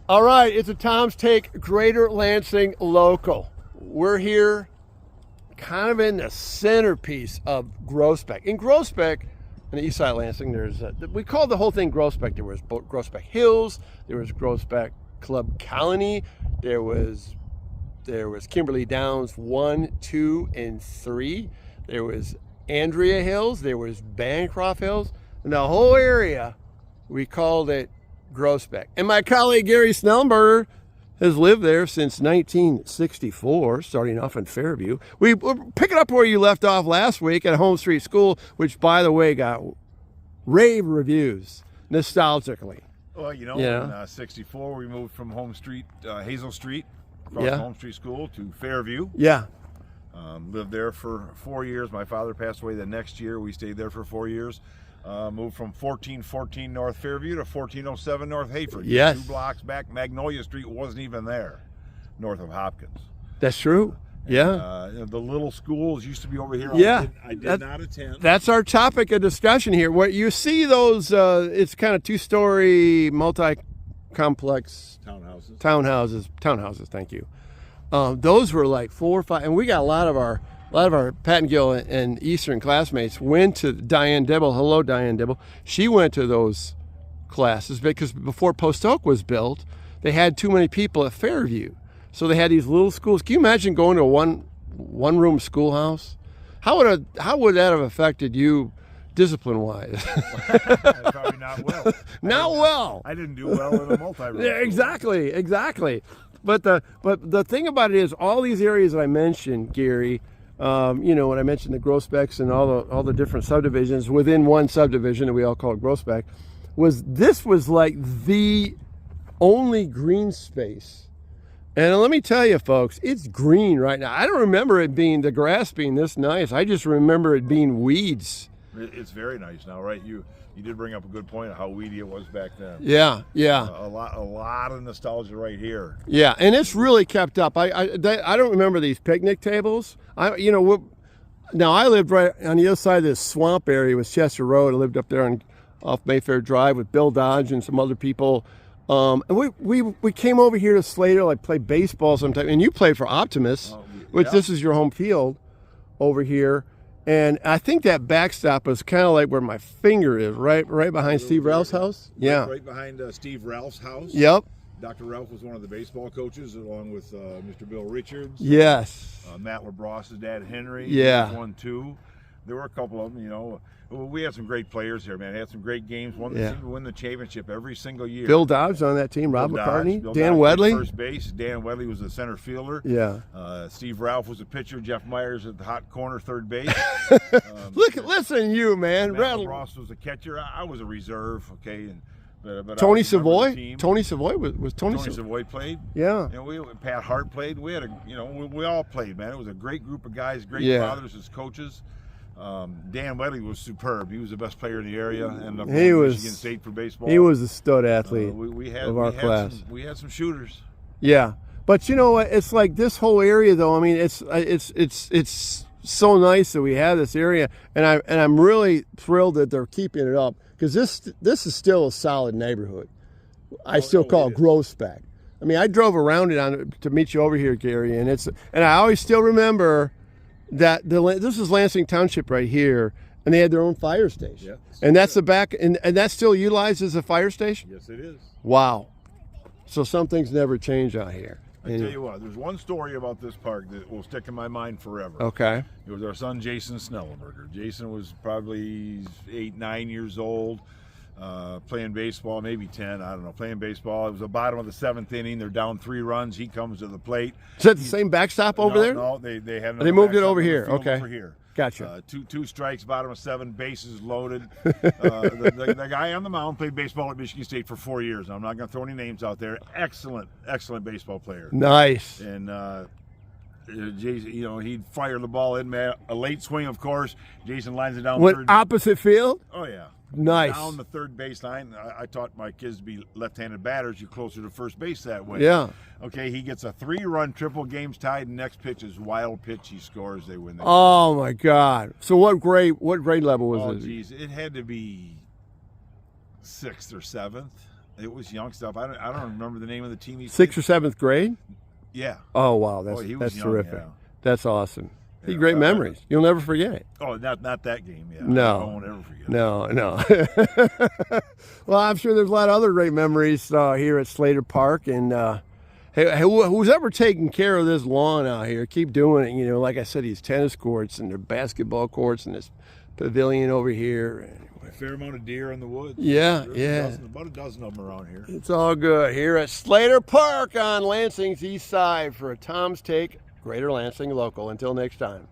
All right, it's a Tom's Take Greater Lansing Local. We're here kind of in the centerpiece of Groesbeck. In Groesbeck, on the east side of Lansing, we call the whole thing Groesbeck. There was Groesbeck Hills, there was Groesbeck Club Colony, there was Kimberly Downs 1, 2, and 3. There was Andrea Hills, there was Bancroft Hills, and the whole area, we called it Groesbeck. And my colleague Gary Snellenberger has lived there since 1964, starting off in Fairview. We're picking up where you left off last week at Home Street School, which, by the way, got rave reviews, nostalgically. Well, in 64, we moved from Home Street, Hazel Street, across Home Street School to Fairview. Yeah. Lived there for 4 years. My father passed away the next year. We stayed there for 4 years. Moved from 1414 North Fairview to 1407 North Hayford. Yes. 2 blocks back. Magnolia Street wasn't even there, north of Hopkins. That's true. Yeah. The little schools used to be over here. Yeah. I did not attend. That's our topic of discussion here. What you see those, it's kind of 2-story, multi-complex townhouses. Thank you. Those were like 4 or 5, and we got a lot of our Patton Gill and Eastern classmates went to Diane Dibble. Hello, Diane Dibble. She went to those classes because before Post Oak was built, they had too many people at Fairview. So they had these little schools. Can you imagine going to a one-room schoolhouse? How would that have affected you discipline-wise? Probably not well. Not well. I didn't do well in a multi-room. Yeah, exactly. But the thing about it is, all these areas that I mentioned, Gary, when I mentioned the Groesbecks and all the different subdivisions within one subdivision that we all call Groesbeck, this was like the only green space. And let me tell you, folks, it's green right now. I don't remember the grass being this nice. I just remember it being weeds. It's very nice now, right? You did bring up a good point of how weedy it was back then. Yeah. A lot of nostalgia right here. Yeah, and it's really kept up. I don't remember these picnic tables. Now I lived right on the other side of this swamp area with Chester Road. I lived up there off Mayfair Drive with Bill Dodge and some other people. And we came over here to Slater, like play baseball sometime. And you played for Optimus, which this is your home field over here. And I think that backstop was kind of like where my finger is, right behind Steve Ralph's house. Yeah. Right behind Steve Ralph's house. Yep. Dr. Ralph was one of the baseball coaches, along with Mr. Bill Richards. Yes. Matt LaBrosse' dad, Henry. Yeah. Won 2. There were a couple of them, We had some great players here, man. They had some great games. Won the championship every single year. Bill Dodge on that team. Rob McCartney. Dan Wedley. First base. Dan Wedley was the center fielder. Yeah. Steve Ralph was a pitcher. Jeff Myers at the hot corner, third base. Listen, you man. Matt LaBrosse was a catcher. I was a reserve. Okay. But Tony Savoy. Tony Savoy was Tony Savoy played. Yeah. Pat Hart played. We had we all played, man. It was a great group of guys, great fathers as coaches. Dan Wedley was superb. He was the best player in the area, and he was Michigan State for baseball. He was a stud athlete of our class. We had some shooters. Yeah, but you know what? It's like this whole area, though. I mean, it's so nice that we have this area, and I'm really thrilled that they're keeping it up because this is still a solid neighborhood. I still call it Groesbeck. I mean, I drove around it to meet you over here, Gary, and I always still remember that this is Lansing Township right here, and they had their own fire station. Yeah, and that's the back, and that's still utilized as a fire station? Yes, it is. Wow. So some things never change out here. I tell you what, there's one story about this park that will stick in my mind forever. Okay. It was our son, Jason Snellenberger. Jason was probably 8, 9 years old, playing baseball, maybe 10, I don't know, playing baseball. It was the bottom of the 7th inning. They're down 3 runs. He comes to the plate. Is that the same backstop over there? No, they had they moved it over here. Okay. Over here. Gotcha. Two strikes, bottom of 7, bases loaded. The guy on the mound played baseball at Michigan State for 4 years. I'm not going to throw any names out there. Excellent baseball player. Nice. And Jason, he'd fire the ball in, man. A late swing, of course. Jason lines it down. Went opposite field? Oh, yeah. Nice. Down the third baseline. I taught my kids to be left-handed batters. You're closer to first base that way. Yeah. Okay, he gets a 3-run triple, game's tied, and next pitch is wild pitch. He scores, they win. Oh, my God. So what grade level was it? Oh, geez. It had to be 6th or 7th. It was young stuff. I don't remember the name of the team. He Sixth or seventh grade? Yeah. Oh wow, He was that's young, terrific. yeah. That's awesome. Yeah, Great memories. You'll never forget it. Oh, not that game. Yeah. No. I won't ever forget. No. Well, I'm sure there's a lot of other great memories here at Slater Park. And hey, who's ever taking care of this lawn out here, keep doing it. You know, like I said, these tennis courts and their basketball courts and this pavilion over here. A fair amount of deer in the woods. Yeah, There's about a dozen of them around here. It's all good here at Slater Park on Lansing's east side for a Tom's Take, Greater Lansing Local. Until next time.